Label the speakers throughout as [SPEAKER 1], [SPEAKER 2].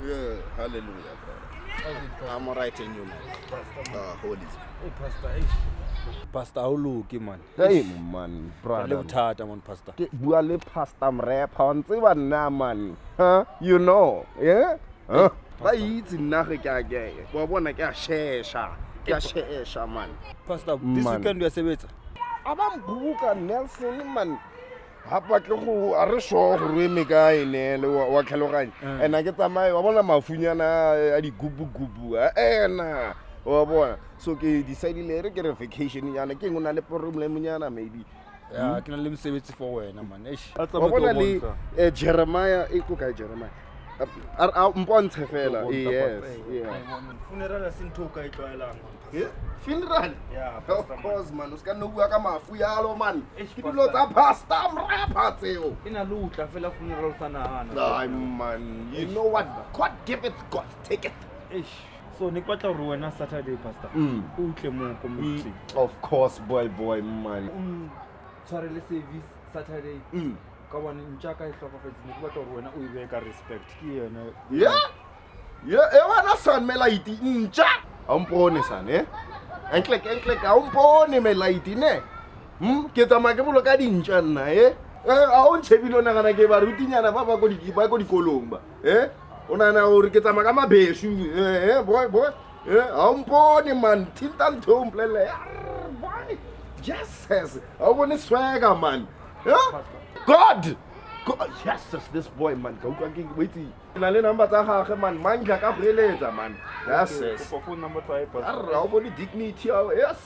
[SPEAKER 1] Yeah, hallelujah, bro. I'm alright in you, man. Hold it.
[SPEAKER 2] Pastor awuluki man.
[SPEAKER 1] Hey, man, brother.
[SPEAKER 2] Le bothatha man pastor.
[SPEAKER 1] Ke bua le Pastor Mrepa wa ntseba nna man. Huh? You know, yeah? Huh? Ba itse nna ge ke a ke. Wa bona ke a shesha. Ke a shesha man.
[SPEAKER 2] Pastor, this weekend we sebetsa.
[SPEAKER 1] Abambuka Nelson man. Hapa ke go a re sho go re me ka ene le wa tlhaloganya ena ke tsamaye wa bona mafunyana a di gubu ena wa bona so ke decide le ke re vacation yana ke ngona le problem nyana maybe
[SPEAKER 2] ya ke na le mosebetsi for wena man eish
[SPEAKER 1] wa bona le Jeremiah e ko ka Jeremiah a mpontshe fela yes yeah
[SPEAKER 2] funeral sinthuka itlwaelang
[SPEAKER 1] funeral
[SPEAKER 2] yeah
[SPEAKER 1] of course man o ska no bua ka mafu yalo man ke dilo tsa Pastor Mrepa tseo
[SPEAKER 2] ina lutla fela funeral sana
[SPEAKER 1] ay man you know what God give it God take it
[SPEAKER 2] eish so ne kwatla re wena Saturday pastor utle mo community
[SPEAKER 1] of course boy man
[SPEAKER 2] tshware le service Saturday ka bona ntjaka e hlokofetse ne kwatla re wena o ibe ka respect ke yena
[SPEAKER 1] yeah e wana san melaiti ntja ampone san entle ampone melaiti ne ke tsamaya ke bolo ka dintja nna a o ntshebile o nagana ke ba rutinyana ba ko dikolong ba o nana o re ke tsamaya ka mabeshu boy ampone man tintal tom plele boy Jesus I want to swagger man God yes this boy man go wait na le number tsa gagwe man manja ka breletsa man yes
[SPEAKER 2] for phone number try pastor
[SPEAKER 1] a bone dignity yes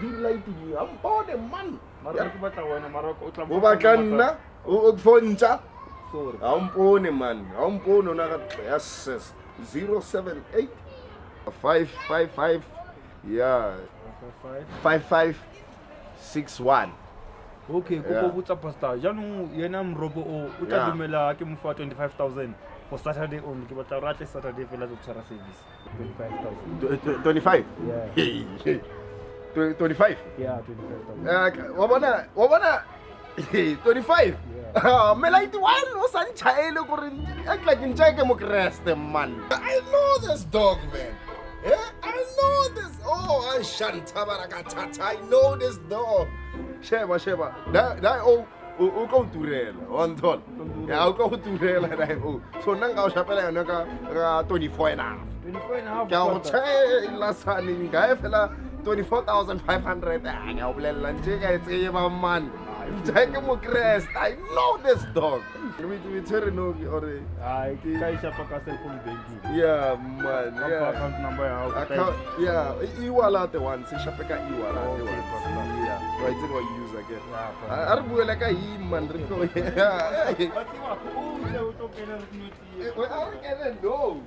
[SPEAKER 1] di light di ampone man
[SPEAKER 2] mara ke batla wena mara o tla
[SPEAKER 1] o batla nna o fontsha
[SPEAKER 2] sorry
[SPEAKER 1] ampone man ampone ona ka yes 078 555 yeah 5561
[SPEAKER 2] okay go botsa pastor jaanong yena Mrobo o tla dumela ke mo fa 25000 for Saturday only ke batla ratle Saturday fela go tshwara service 25000
[SPEAKER 1] 25
[SPEAKER 2] yeah
[SPEAKER 1] 25
[SPEAKER 2] yeah 25000
[SPEAKER 1] wabona 25 melaiti one o sa nchaele gore act like ntjeke mo Kriste man I know this dog man I know this I shanta barakatata I know this dog Sheba that o go turela on ton ya o go turela that so nanga o shapela yona ka 24 and a half ka o tshela sani ga fela 24,500 ga o bolela nje ka tseba man take mo Christ I know this dog we tell no or
[SPEAKER 2] ai kai shapa ka cell phone banking
[SPEAKER 1] yeah man yeah
[SPEAKER 2] account number
[SPEAKER 1] yeah iwala the one se shapa ka iwala the one yeah right it what use again ar buela ka hi man re yeah
[SPEAKER 2] batsiwa o tle o to kena
[SPEAKER 1] we are gonna know